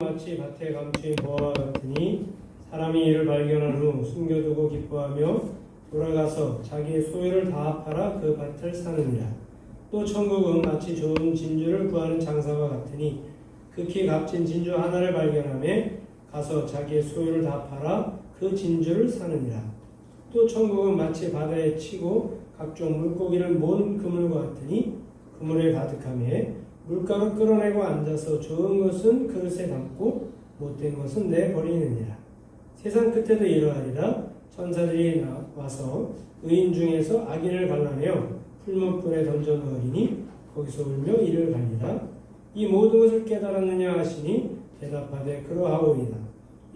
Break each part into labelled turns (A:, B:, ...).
A: 마치 밭에 감추인 보화와 같으니 사람이 이를 발견한 후 숨겨두고 기뻐하며 돌아가서 자기의 소유를 다 팔아 그 밭을 사느니라. 또 천국은 마치 좋은 진주를 구하는 장사와 같으니 극히 값진 진주 하나를 발견하며 가서 자기의 소유를 다 팔아 그 진주를 사느니라. 또 천국은 마치 바다에 치고 각종 물고기를 모은 그물과 같으니 그물에 가득하며 물가로 끌어내고 앉아서 좋은 것은 그릇에 담고 못된 것은 내버리느니라. 세상 끝에도 이러하리라. 천사들이 와서 의인 중에서 악인을 갈라내어 풀무불에 던져 넣으리니 거기서 울며 이를 갈리라. 이 모든 것을 깨달았느냐 하시니 대답하되 그러하오이다.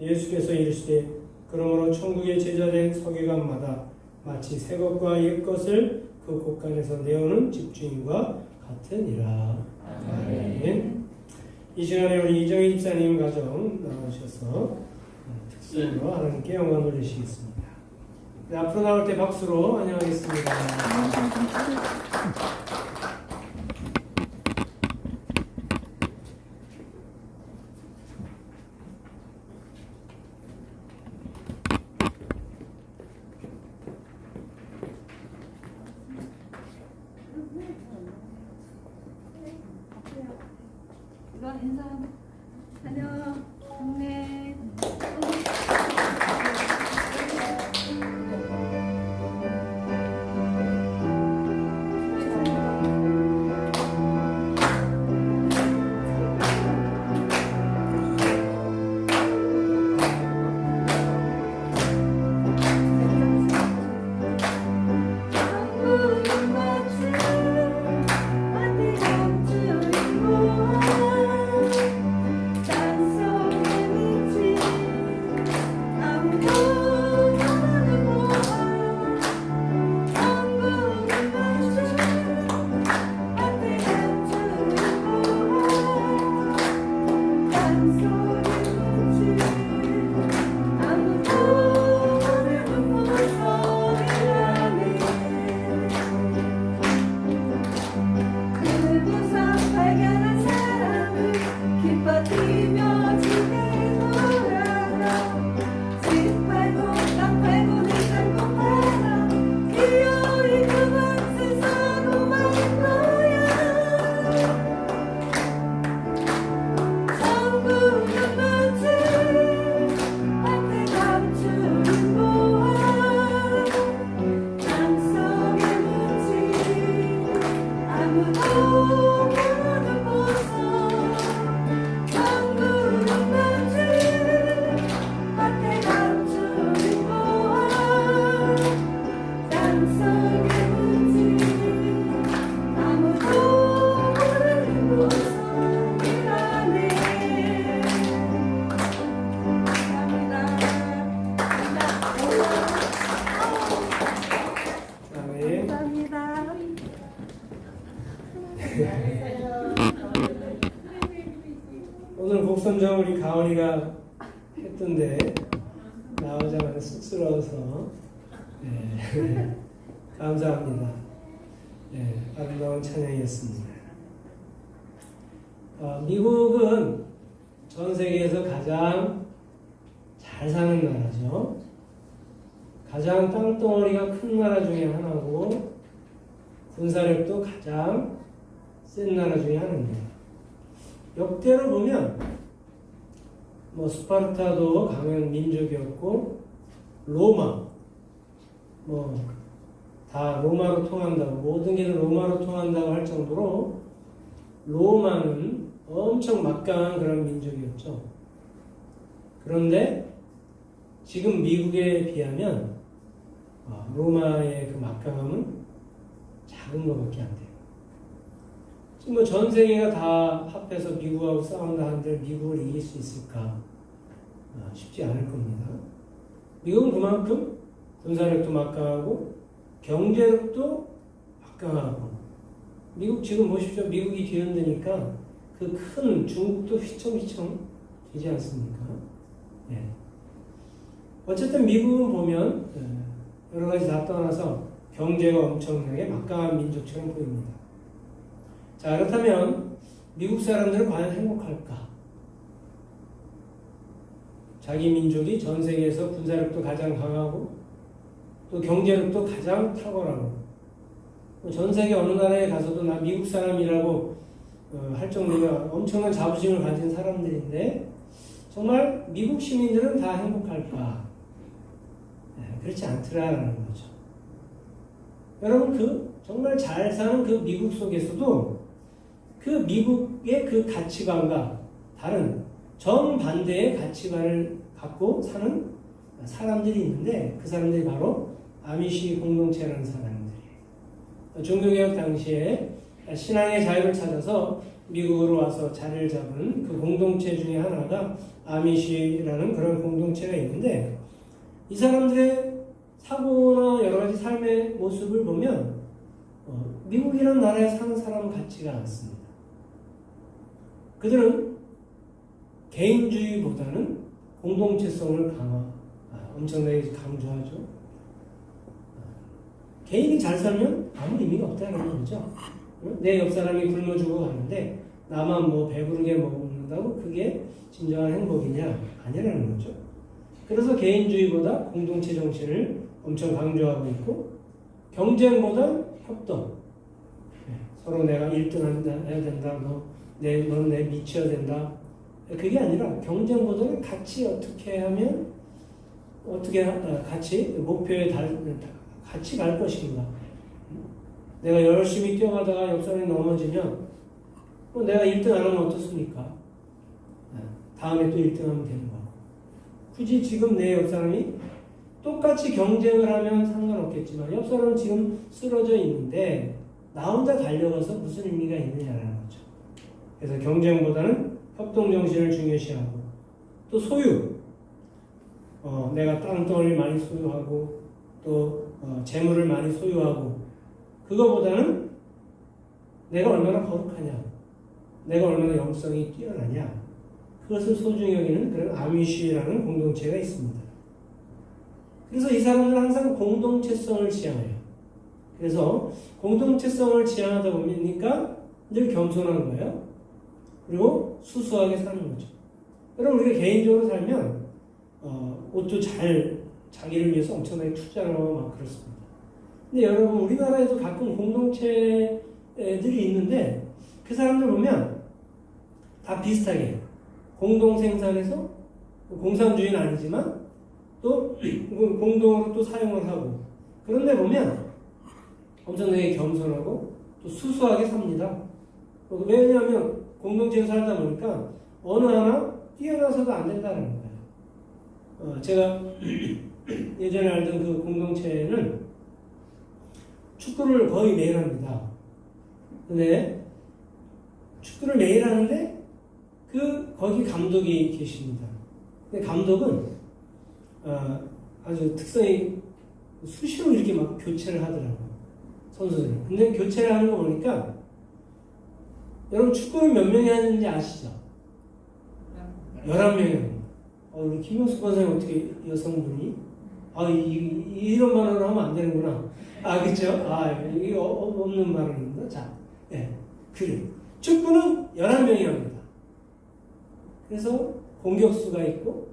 A: 예수께서 이르시되 그러므로 천국의 제자된 서기관마다 마치 새 것과 옛 것을 그 곳간에서 내오는 집주인과 같으니라. 아멘. 이 시간에 우리 이정희 집사님 가정 나오셔서 특수로 하나님께 영광 돌리시겠습니다. 네, 앞으로 나올 때 박수로 환영하겠습니다.
B: 이건 인사 안녕 동네 오늘 곡 선정 우리 가은이가 했던데 나오자마자 쑥스러워서 네. 감사합니다. 네, 아름다운 찬양이었습니다. 미국은 전 세계에서 가장 잘 사는 나라죠. 가장 땅덩어리가 큰 나라 중에 하나고 군사력도 가장 센 나라 중에 하나입니다. 역대로 보면 스파르타도 강한 민족이었고 로마 다 로마로 통한다고 모든 게 로마로 통한다고 할 정도로 로마는 엄청 막강한 그런 민족이었죠. 그런데 지금 미국에 비하면 로마의 그 막강함은 작은 것밖에 안 돼요. 지금 전 세계가 다 합해서 미국하고 싸운다 한들 미국을 이길 수 있을까? 쉽지 않을 겁니다. 미국은 그만큼 군사력도 막강하고 경제력도 막강하고 미국 지금 보십시오. 미국이 뒤흔드니까 그 큰 중국도 휘청휘청 되지 않습니까? 네. 어쨌든 미국은 보면 여러 가지 다 떠나서 경제가 엄청나게 막강한 민족처럼 보입니다. 자, 그렇다면 미국 사람들은 과연 행복할까? 자기 민족이 전 세계에서 군사력도 가장 강하고 또 경제력도 가장 탁월하고 전 세계 어느 나라에 가서도 나 미국 사람이라고 할 정도로 엄청난 자부심을 가진 사람들인데 정말 미국 시민들은 다 행복할까? 그렇지 않더라라는 거죠. 여러분 정말 잘 사는 그 미국 속에서도 그 미국의 그 가치관과 다른 정반대의 가치관을 갖고 사는 사람들이 있는데 그 사람들이 바로 아미시 공동체라는 사람들이에요. 종교개혁 당시에 신앙의 자유를 찾아서 미국으로 와서 자리를 잡은 그 공동체 중에 하나가 아미시라는 그런 공동체가 있는데 이 사람들의 사고나 여러 가지 삶의 모습을 보면 미국이라는 나라에 사는 사람 같지가 않습니다. 그들은 개인주의보다는 공동체성을 엄청나게 강조하죠. 개인이 잘 살면 아무 의미가 없다는 거죠. 내 옆 사람이 굶어 죽어 가는데 나만 뭐 배부르게 먹는다고 그게 진정한 행복이냐? 아니라는 거죠. 그래서 개인주의보다 공동체 정신을 엄청 강조하고 있고 경쟁보다 협동. 서로 내가 1등 해야 된다. 너는 내 미쳐야 된다. 그게 아니라 경쟁보다는 같이 어떻게 하면 같이 목표에 같이 갈 것인가. 내가 열심히 뛰어가다가 옆 사람이 넘어지면 내가 1등 안 하면 어떻습니까? 다음에 또 1등 하면 되는 거고. 굳이 지금 내 옆 사람이 똑같이 경쟁을 하면 상관없겠지만 옆 사람은 지금 쓰러져 있는데 나 혼자 달려가서 무슨 의미가 있느냐라는 거죠. 그래서 경쟁보다는 협동정신을 중요시하고 또 소유. 내가 땅덩어리를 많이 소유하고 또 재물을 많이 소유하고 그거보다는 내가 얼마나 거룩하냐, 내가 얼마나 영성이 뛰어나냐, 그것을 소중히 여기는 그런 아미시라는 공동체가 있습니다. 그래서 이 사람들은 항상 공동체성을 지향해요. 그래서 공동체성을 지향하다 보니까 늘 겸손한 거예요. 그리고 수수하게 사는 거죠. 여러분 우리가 개인적으로 살면 옷도 잘 자기를 위해서 엄청나게 투자를 하고 막 그렇습니다. 근데 여러분 우리나라에도 가끔 공동체들이 있는데 그 사람들 보면 다 비슷하게 공동 생산해서 공산주의는 아니지만 또 공동으로 또 사용을 하고 그런데 보면 엄청나게 겸손하고 또 수수하게 삽니다. 왜냐하면 공동체에서 살다 보니까 어느 하나 뛰어나서도 안 된다는 거예요. 제가 예전에 알던 그 공동체는 축구를 거의 매일 합니다. 근데 축구를 매일 하는데 거기 감독이 계십니다. 근데 감독은 아주 특성이 수시로 이렇게 막 교체를 하더라고요. 선수들. 근데 교체를 하는 거 보니까 여러분 축구를 몇 명이 하는지 아시죠? 11명이. 우리 김용수 선생님 어떻게 여성분이? 이런 발언을 하면 안 되는구나. 그쵸? 이게 없는 발언입니다. 자, 그래. 축구는 11명이 합니다. 그래서 공격수가 있고,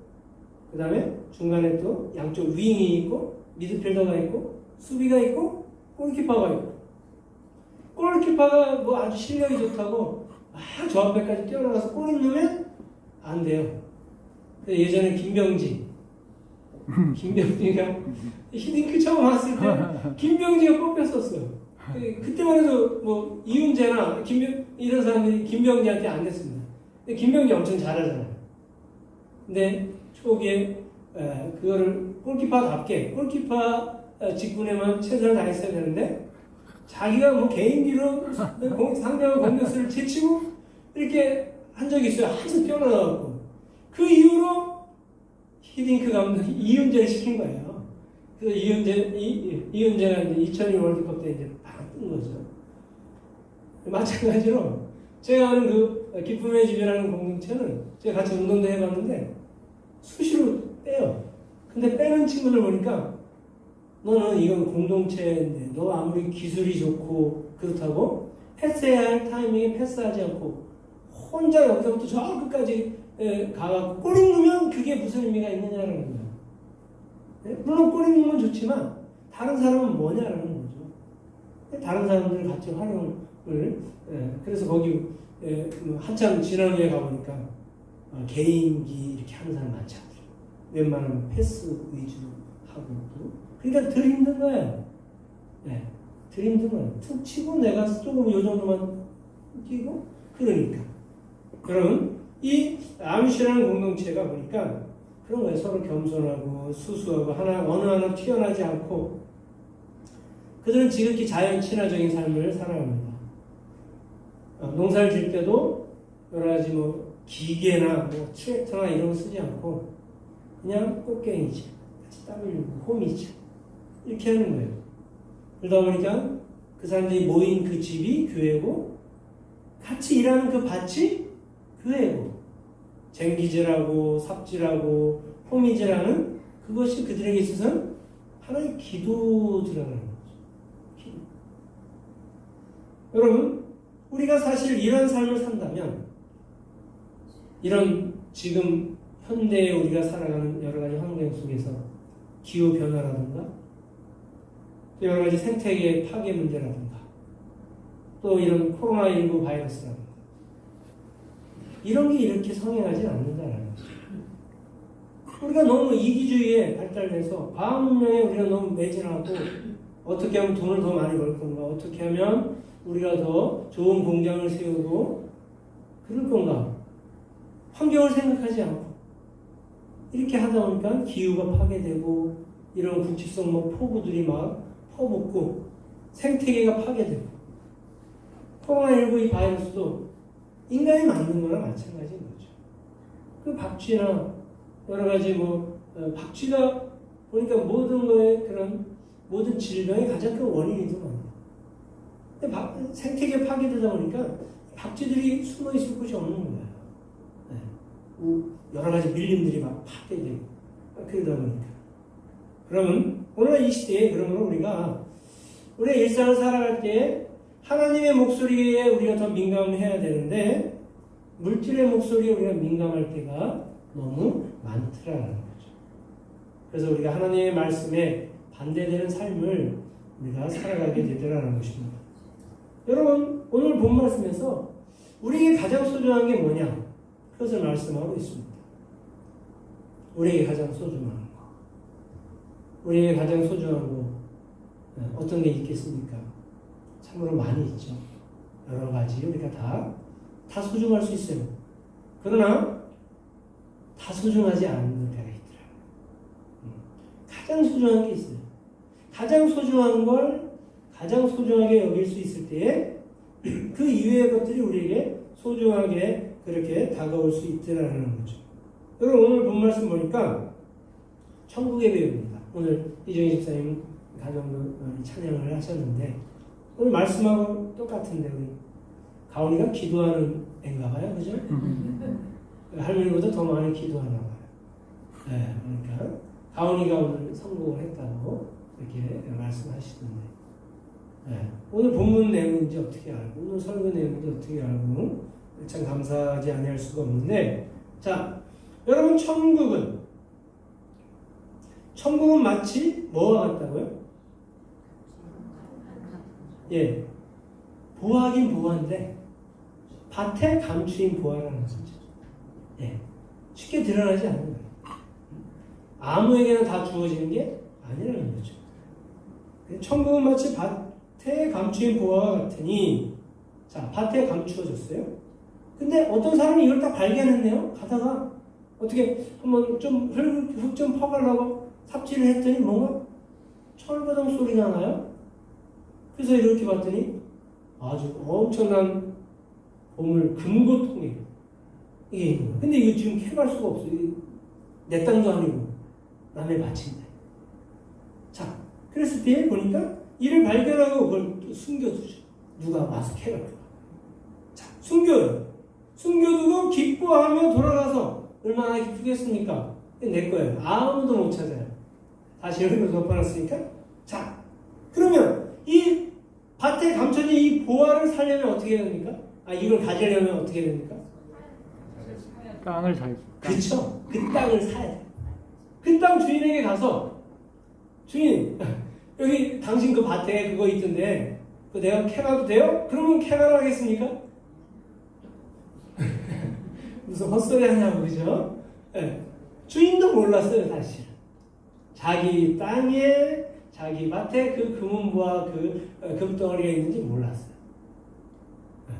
B: 그 다음에 중간에 또 양쪽 윙이 있고, 미드필더가 있고, 수비가 있고, 골키퍼가 있고. 골키퍼가 뭐 아주 실력이 좋다고 막 저 앞에까지 뛰어나가서 골을 넣으면 안 돼요. 예전에 김병지가 히딩크 처음 왔을 때 김병지가 뽑혔었어요. 그때만 해도 뭐 이훈재나 이런 사람들이 김병지한테 안 됐습니다. 근데 김병지 엄청 잘하잖아요. 근데 초기에 그거를 골키퍼답게 골키퍼 직분에만 최선을 다했어야 되는데 자기가 뭐 개인기로 상대방 공격수를 제치고 이렇게 한 적이 있어요. 한참 뛰어나가고 그 이후로 히딩크 감독이 이훈재를 시킨 거예요. 그래서 이훈재가 이제 2002 월드컵 때 이제 팍 뜬 거죠. 마찬가지로 제가 아는 그 기쁨의 집이라는 공동체는 제가 같이 운동도 해봤는데 수시로 빼요. 근데 빼는 친구들 보니까 너는 이건 공동체인데 너 아무리 기술이 좋고 그렇다고 패스해야 할 타이밍에 패스하지 않고 혼자 여기서부터 저 끝까지 가갖고 꼬리 누면 그게 무슨 의미가 있느냐라는 거예요. 예? 물론 꼬리 누면 좋지만 다른 사람은 뭐냐라는 거죠. 다른 사람들 같이 활용을 그래서 거기 한참 지난 후에 가보니까 개인기 이렇게 하는 사람 많지 않아요. 웬만하면 패스 위주로 하고 그러니까 덜 힘든 거예요. 네, 덜 힘든 거예요. 툭 치고 내가 조금 요 정도만 뛰고 그러니까. 그럼 이 아미시라는 공동체가 보니까 그런 거예요. 서로 겸손하고 수수하고 어느 하나 튀어나지 않고 그들은 지극히 자연 친화적인 삶을 살아갑니다. 농사를 질 때도 여러 가지 뭐 기계나 뭐 트랙터나 이런 거 쓰지 않고 그냥 꽃갱이질, 땀 흘리고 호미질 이렇게 하는 거예요. 그러다 보니까 그 사람들이 모인 그 집이 교회고 같이 일하는 그 밭이 교회고 쟁기질하고 삽질하고 호미질하는 그것이 그들에게 있어서는 하나의 기도들이라는 거죠. 기도. 여러분 우리가 사실 이런 삶을 산다면 이런 지금 현대에 우리가 살아가는 여러 가지 환경 속에서 기후 변화라든가 또 여러 가지 생태계 파괴 문제라든가 또 이런 코로나19 바이러스라든가 이런 게 이렇게 성행하지 않는다라는 거죠. 우리가 너무 이기주의에 발달해서 과학 문명에 우리가 너무 매진하고 어떻게 하면 돈을 더 많이 벌 건가 어떻게 하면 우리가 더 좋은 공장을 세우고 그럴 건가 환경을 생각하지 않고 이렇게 하다 보니까 기후가 파괴되고 이런 국지성 뭐 폭우들이 막 퍼붓고 생태계가 파괴되고 코로나19 이 바이러스도 인간이 만든 거나 마찬가지인 거죠. 그 박쥐나 여러 가지 박쥐가 보니까 모든 거에 그런 모든 질병의 가장 큰 원인이더만. 생태계 파괴되다 보니까 박쥐들이 숨어 있을 곳이 없는 거예요. 네. 여러 가지 밀림들이 막 파괴되고 그러다 보니까. 그러면 오늘 이 시대에 그러면 우리가 우리의 일상을 살아갈 때 하나님의 목소리에 우리가 더 민감해야 되는데 물질의 목소리에 우리가 민감할 때가 너무 많더라는 거죠. 그래서 우리가 하나님의 말씀에 반대되는 삶을 우리가 살아가게 되더라는 것입니다. 여러분 오늘 본 말씀에서 우리에게 가장 소중한 게 뭐냐? 그것을 말씀하고 있습니다. 우리에게 가장 소중한 거. 우리에게 가장 소중한 거 어떤 게 있겠습니까? 참으로 많이 있죠. 여러 가지 우리가 다 소중할 수 있어요. 그러나 다 소중하지 않은 때가 있더라고요. 가장 소중한 게 있어요. 가장 소중한 걸 가장 소중하게 여길 수 있을 때에 그 이외의 것들이 우리에게 소중하게 그렇게 다가올 수 있더라는 거죠. 여러분 오늘 본 말씀 보니까 천국의 배우입니다. 오늘 이정희 집사님 가정도 찬양을 하셨는데 오늘 말씀하고 똑같은데 우리 가온이가 기도하는 애인가 봐요. 그죠? 할머니보다 더 많이 기도하나 봐요. 네, 그러니까 가온이가 오늘 성공을 했다고 이렇게 말씀하시던데 네, 오늘 본문 내용인지 어떻게 알고 오늘 설교 내용인지 어떻게 알고 참 감사하지 아니할 수가 없는데 자 여러분 천국은 마치 뭐와 같다고요? 예, 보아긴 보아인데 밭에 감추인 보아라는 거죠. 예, 쉽게 드러나지 않는 거예요. 아무에게나 다 주어지는 게 아니라는 거죠. 천국은 마치 밭에 감추인 보아와 같으니 자 밭에 감추어졌어요. 근데 어떤 사람이 이걸 딱 발견했네요. 가다가 어떻게 한번 좀 흙 좀 퍼가려고 삽질을 했더니 뭔가 철거동 소리가 나요. 그래서 이렇게 봤더니 아주 엄청난 보물 금고통이에요. 이게 있는 거예요. 근데 이거 지금 캐갈 수가 없어요. 내 땅도 아니고 남의 밭인데. 자, 그랬을 때 보니까 이를 발견하고 그걸 또 숨겨두죠. 누가 와서 캐갈 거야. 자, 숨겨두고 기뻐하며 돌아가서 얼마나 기쁘겠습니까? 내 거예요. 아무도 못 찾아요. 다시 여기로 덮어놨으니까. 자, 그러면 이 밭에 감춰진 이 보화를 살려면 어떻게 해야 됩니까? 이걸 가지려면 어떻게 해야 됩니까?
C: 땅을 살.
B: 그렇죠. 그 땅을 사야 돼. 그 땅 주인에게 가서 주인 여기 당신 그 밭에 그거 있던데 그 내가 캐가도 돼요? 그러면 캐가라 하겠습니까? 무슨 헛소리 하냐고 그죠? 네. 주인도 몰랐어요 사실. 자기 땅에 자기 밭에 그 금은보와 그 금덩어리가 있는지 몰랐어요. 네.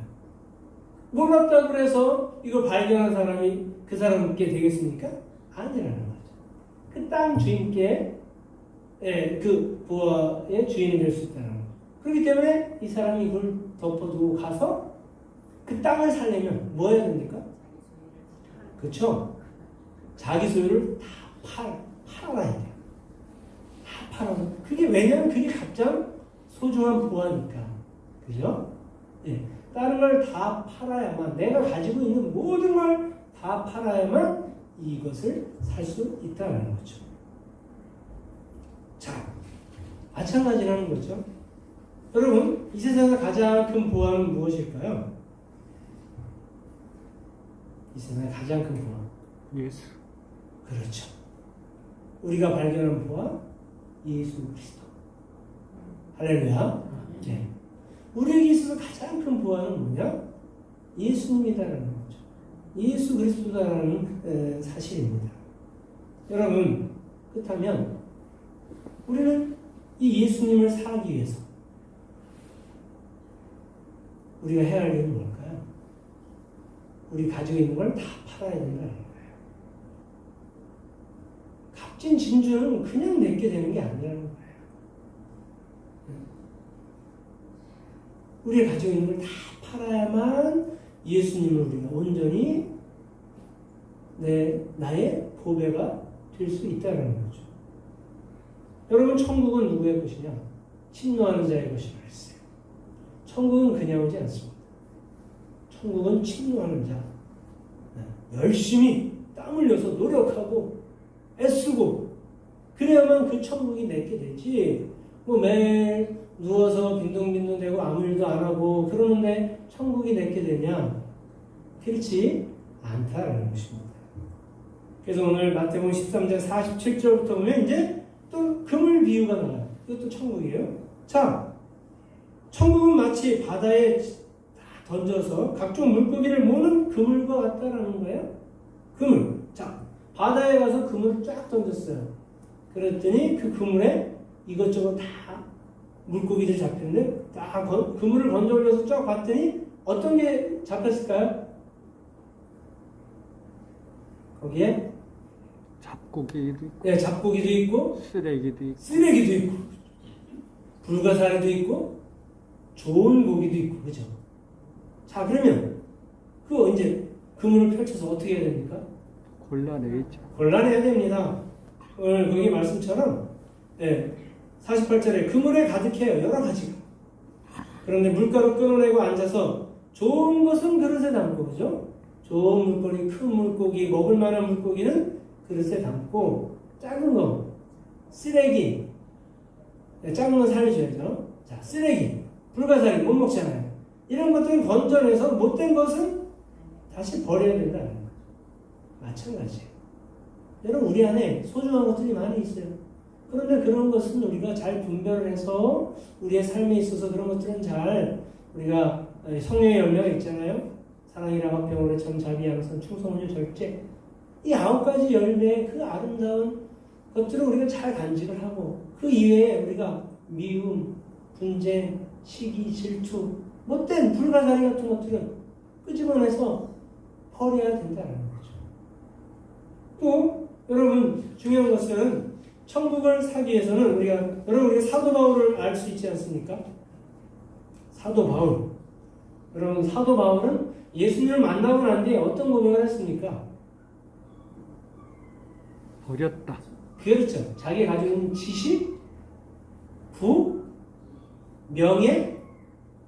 B: 몰랐다고 그래서 이걸 발견한 사람이 그 사람께 되겠습니까? 아니라는 거죠. 그 땅 주인께 그 보화의 주인이 될 수 있다는 거죠. 그렇기 때문에 이 사람이 이걸 덮어두고 가서 그 땅을 살려면 뭐 해야 됩니까? 그렇죠? 자기 소유를 다 팔아야 돼요. 다 팔아서 그게 왜냐면 그게 가장 소중한 보화니까. 그죠? 예. 다른 걸 다 팔아야만 내가 가지고 있는 모든 걸 다 팔아야만 이것을 살 수 있다는 거죠. 자, 마찬가지라는 거죠. 여러분, 이 세상에서 가장 큰 보화는 무엇일까요? 이 세상의 가장 큰 보화.
C: 예수.
B: 그렇죠. 우리가 발견한 보화, 예수 그리스도. 할렐루야. 네. 우리에게 있어서 가장 큰 보화는 뭐냐? 예수님이다라는 거죠. 예수 그리스도다라는 사실입니다. 여러분, 그렇다면 우리는 이 예수님을 살기 위해서 우리가 해야 할 일은 뭘까요? 우리 가지고 있는 걸 다 팔아야 된다는 거예요. 값진 진주는 그냥 내게 되는 게 아니라는 거예요. 우리가 가지고 있는 걸 다 팔아야만 예수님을 우리가 온전히 나의 보배가 될 수 있다는 거죠. 여러분, 천국은 누구의 것이냐? 침노하는 자의 것이라 했어요. 천국은 그냥 오지 않습니다. 천국은 침노하는 자. 열심히 땀 흘려서 노력하고 애쓰고 그래야만 그 천국이 내게 되지. 뭐 매일 누워서 빈둥빈둥 대고 아무 일도 안 하고 그러는데 천국이 내게 되냐? 그렇지 않다라는 것입니다. 그래서 오늘 마태복음 13장 47절부터 보면 이제 또 그물 비유가 나와요. 이것도 천국이에요. 자, 천국은 마치 바다에 던져서 각종 물고기를 모는 그물과 같다라는 거예요. 그물. 자, 바다에 가서 그물을 쫙 던졌어요. 그랬더니 그 그물에 이것저것 다 물고기들 잡혔는데 다 그물을 건져 올려서 쫙 봤더니 어떤 게 잡혔을까요? 거기에
C: 잡고기도 있고.
B: 네, 잡고기도 있고 쓰레기도 있고 불가사리도 있고 좋은 고기도 있고 그죠? 자, 그러면 그거 이제 그물을 펼쳐서 어떻게 해야 됩니까?
C: 골라내야죠.
B: 골라내야 됩니다. 오늘 거기 말씀처럼 48절에 그물에 가득해요. 여러 가지가. 그런데 물가로 끊어내고 앉아서 좋은 것은 그릇에 담고 그죠? 좋은 물고기, 큰 물고기, 먹을 만한 물고기는 그릇에 담고 작은 거, 쓰레기 작은 건 살려줘야죠. 자, 쓰레기, 불가사리 못 먹잖아요. 이런 것들은 건져내서 못된 것은 다시 버려야 된다는 거죠. 마찬가지예요. 여러분, 우리 안에 소중한 것들이 많이 있어요. 그런데 그런 것은 우리가 잘 분별을 해서 우리의 삶에 있어서 그런 것들은 잘 우리가 성령의 열매가 있잖아요. 사랑이라 화평으로 참 자비 양선 충성운유 절제 이 9가지 열매의 그 아름다운 것들을 우리가 잘 간직을 하고 그 이외에 우리가 미움, 분쟁, 시기, 질투 못된 불가사리 같은 것들은 끄집어내서 버려야 된다는 거죠. 또 여러분 중요한 것은 천국을 사기 위해서는 우리가 사도 바울을 알 수 있지 않습니까? 사도 바울. 여러분 사도 바울은 예수님을 만나고 난 뒤에 어떤 고백을 했습니까?
C: 버렸다.
B: 그렇죠. 자기 가지고 있는 지식, 부, 명예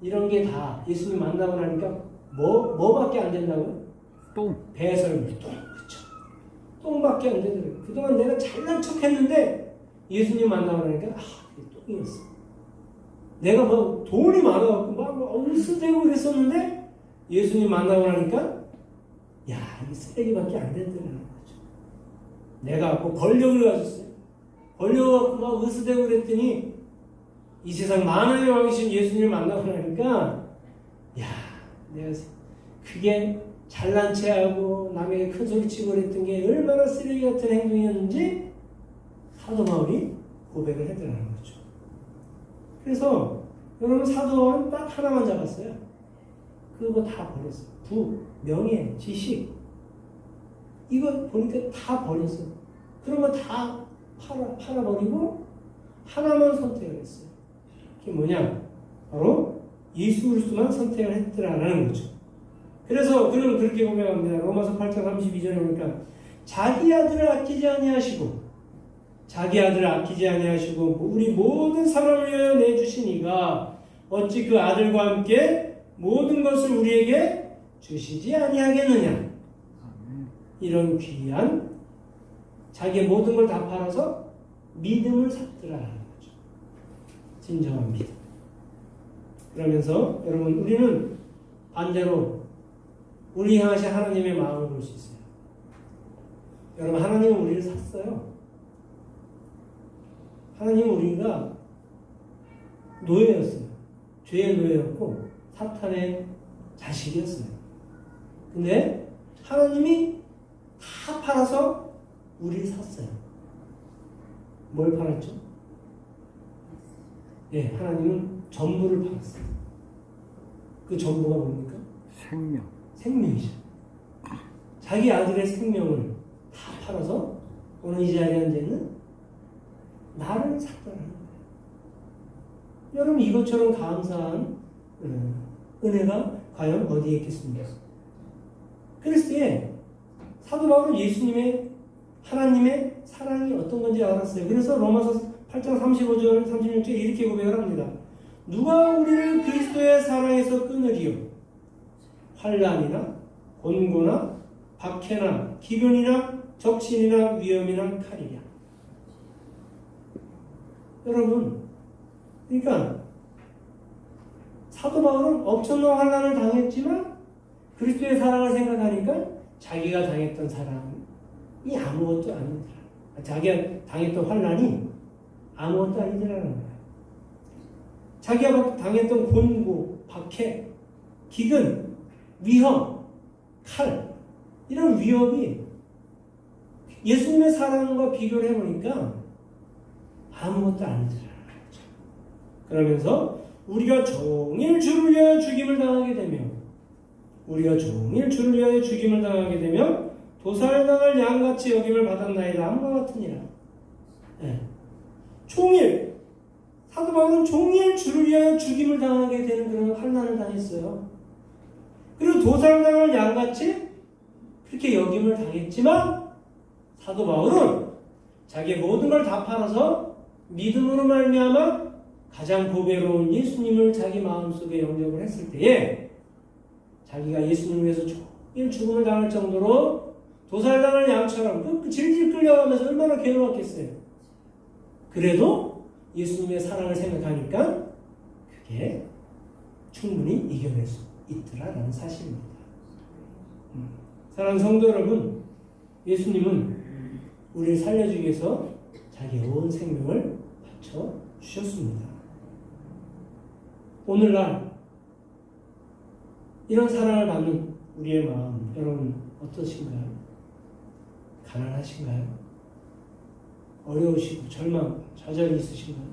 B: 이런 게 다 예수님 만나고 나니까 뭐밖에 안 된다고요?
C: 똥.
B: 배설물, 똥. 그렇죠. 똥밖에 안 되더라고요. 그동안 내가 잘난 척했는데 예수님 만나고 나니까 그게 똥이었어. 내가 뭐 돈이 많아갖고 막 얼쓰대고 그랬었는데 예수님 만나고 나니까 야, 이게 쓰레기밖에 안 된다는 거죠. 내가 뭐 권력을 가졌어요. 권력을 갖고 막 으스대고 그랬더니 이 세상 만왕의 왕이신 예수님을 만나고 나니까 야, 내가 그게 잘난 체하고 남에게 큰 소리 치고 그랬던 게 얼마나 쓰레기 같은 행동이었는지 사도 바울이 고백을 해드리는 거죠. 그래서 여러분 사도 바울은 딱 하나만 잡았어요. 그거 다 버렸어요. 부, 명예, 지식 이거 보니까 다 버렸어요. 그런 거 다 팔아버리고 하나만 선택을 했어요. 그게 뭐냐? 바로 예수 그리스도만 선택을 했더라라는 거죠. 그래서 그는 그렇게 고백합니다. 로마서 8장 32절에 보니까 자기 아들을 아끼지 아니하시고 우리 모든 사람을 위하여 내주시니가 어찌 그 아들과 함께 모든 것을 우리에게 주시지 아니하겠느냐. 이런 귀한 자기의 모든 걸 다 팔아서 믿음을 샀더라라는 거죠. 진정한 믿음. 그러면서 여러분 우리는 반대로 우리 향하신 하나님의 마음을 볼 수 있어요. 여러분 하나님은 우리를 샀어요. 하나님은 우리가 노예였어요. 죄의 노예였고 사탄의 자식이었어요. 근데 하나님이 다 팔아서 우리를 샀어요. 뭘 팔았죠? 예, 하나님은 전부를 팔았어요. 그 전부가 뭡니까?
C: 생명.
B: 생명이죠. 자기 아들의 생명을 다 팔아서 오늘 이 자리에 앉아있는 나를 샀다는 거예요. 여러분 이것처럼 감사한 은혜가 과연 어디에 있겠습니까? 그리스도의 사도 바울은 예수님의 하나님의 사랑이 어떤 건지 알았어요. 그래서 로마서 8장 35절 36절 이렇게 고백을 합니다. 누가 우리를 그리스도의 사랑에서 끊으리요? 환난이나 곤고나 박해나 기근이나 적신이나 위험이나 칼이랴. 여러분, 그러니까 사도 바울은 엄청난 환난을 당했지만 그리스도의 사랑을 생각하니까 자기가 당했던 사랑이 아무것도 아니더라. 자기가 당했던 환난이 아무것도 아니더라는 거예요. 자기가 당했던 곤고, 박해, 기근, 위험, 칼 이런 위협이 예수님의 사랑과 비교를 해보니까 아무것도 아니더라. 그러면서 우리가 종일 주를 위하여 죽임을 당하게 되면 도살당할 양같이 여김을 받았나이다. 함과 같으니라. 네. 종일 사도 바울은 종일 주를 위하여 죽임을 당하게 되는 그런 환난을 당했어요. 그리고 도살당할 양같이 그렇게 여김을 당했지만 사도 바울은 자기의 모든 걸 다 팔아서 믿음으로 말미암아 가장 보배로운 예수님을 자기 마음속에 영접을 했을 때에 자기가 예수님을 위해서 종일 죽음을 당할 정도로 도살당할 양처럼 질질 끌려가면서 얼마나 괴로웠겠어요. 그래도 예수님의 사랑을 생각하니까 그게 충분히 이겨낼 수 있더라라는 사실입니다. 사랑하는 성도 여러분, 예수님은 우리를 살려주기 위해서 자기 온 생명을 바쳐 주셨습니다. 오늘날 이런 사랑을 받는 우리의 마음, 여러분 어떠신가요? 가난하신가요? 어려우시고 절망, 좌절이 있으신가요?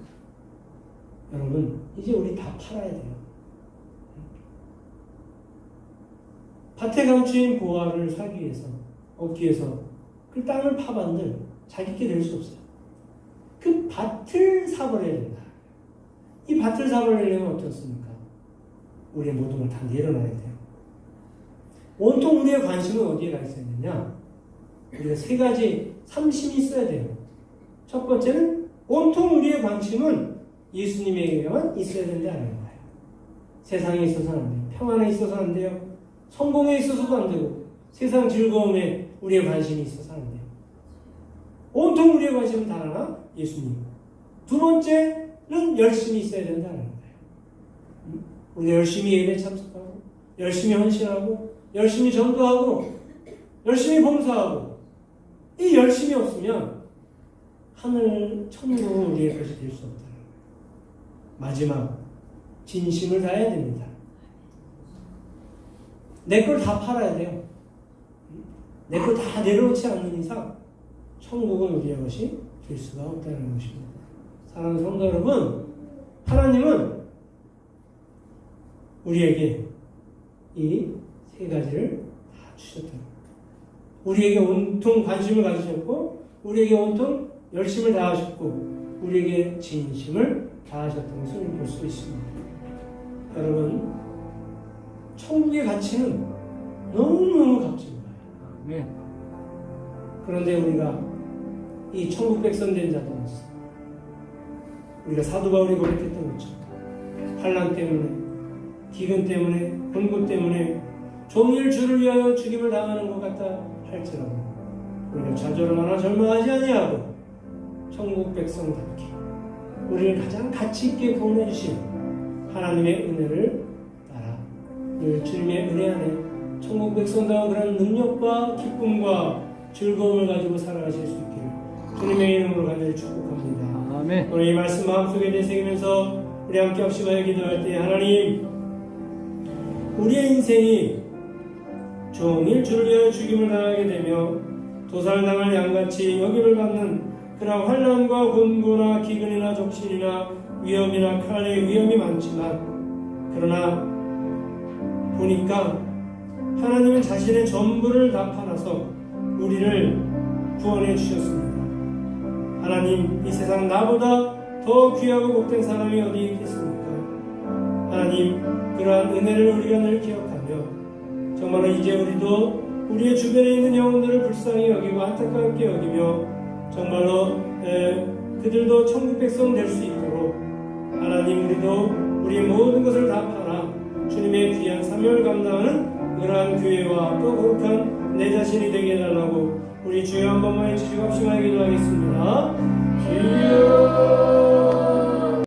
B: 여러분 이제 우리 다 팔아야 돼요. 밭에 감추인 보화를 얻기 위해서 그 땅을 파반들 자기께 될 수 없어요. 그 밭을 사버려야 된다. 이 밭을 사버리려면 어떻습니까? 우리의 모든 걸 다 내려놔야 돼요. 온통 우리의 관심은 어디에 가 있어야 되냐? 우리가 세 가지 삼심이 있어야 돼요. 첫 번째는 온통 우리의 관심은 예수님에게만 있어야 된다는 거예요. 세상에 있어서는 안 돼요. 평안에 있어서는 안 돼요. 성공에 있어서도 안 되고 세상 즐거움에 우리의 관심이 있어서 안 돼요. 온통 우리의 관심은 단 하나, 예수님. 두 번째는 열심히 있어야 된다는 거예요. 우리가 열심히 예배 참석하고 열심히 헌신하고 열심히 전도하고 열심히 봉사하고 이 열심이 없으면 하늘 천국은 우리의 것이 될 수 없다. 마지막 진심을 다해야 됩니다. 내 걸 다 팔아야 돼요. 내 걸 다 내려놓지 않는 이상 천국은 우리의 것이 될 수가 없다는 것입니다. 사랑하는 성도 여러분, 하나님은 우리에게 이 세 가지를 다 주셨다. 우리에게 온통 관심을 가지셨고, 우리에게 온통 열심을 다하셨고, 우리에게 진심을 다하셨다는 것을 볼 수 있습니다. 여러분, 천국의 가치는 너무너무 값진 거예요.
C: 네.
B: 그런데 우리가 이 천국 백성 된 자들로서 우리가 사도 바울이 고백했던 것처럼 환난 때문에, 기근 때문에, 곤고 때문에 종일 주를 위하여 죽임을 당하는 것 같다 할지라도 우리가 좌절하거나 절망하지 아니하고 천국 백성답게 우리를 가장 가치 있게 구원해 주신 하나님의 은혜를 따라 늘 주님의 은혜 안에 천국 백성다운 그런 능력과 기쁨과 즐거움을 가지고 살아가실 수 있기를 주님의 이름으로 간절히 축복합니다.
C: 아멘.
B: 오늘 이 말씀 마음속에 내새기면서 우리 함께 합심하여 기도할 때 하나님, 우리의 인생이 종일 주를 위하여 죽임을 당하게 되며 도살당할 양같이 여김을 받는 그러한 환난과 곤고나 기근이나 적신이나 위험이나 칼의 위험이 많지만, 그러나 보니까 하나님은 자신의 전부를 다 팔아서 우리를 구원해 주셨습니다. 하나님, 이 세상 나보다 더 귀하고 복된 사람이 어디 있겠습니까? 하나님, 그러한 은혜를 우리가 늘 기억하며 정말로 이제 우리도 우리의 주변에 있는 영혼들을 불쌍히 여기고 안타깝게 여기며 정말로 그들도 천국 백성 될 수 있도록 하나님, 우리도 우리의 모든 것을 다 팔아 주님의 귀한 사명을 감당하는 그러한 교회와 또 거룩한 내 자신이 되게 해달라고 우리 주여 한 번만 해주시고 합심하게 기도하겠습니다. 주여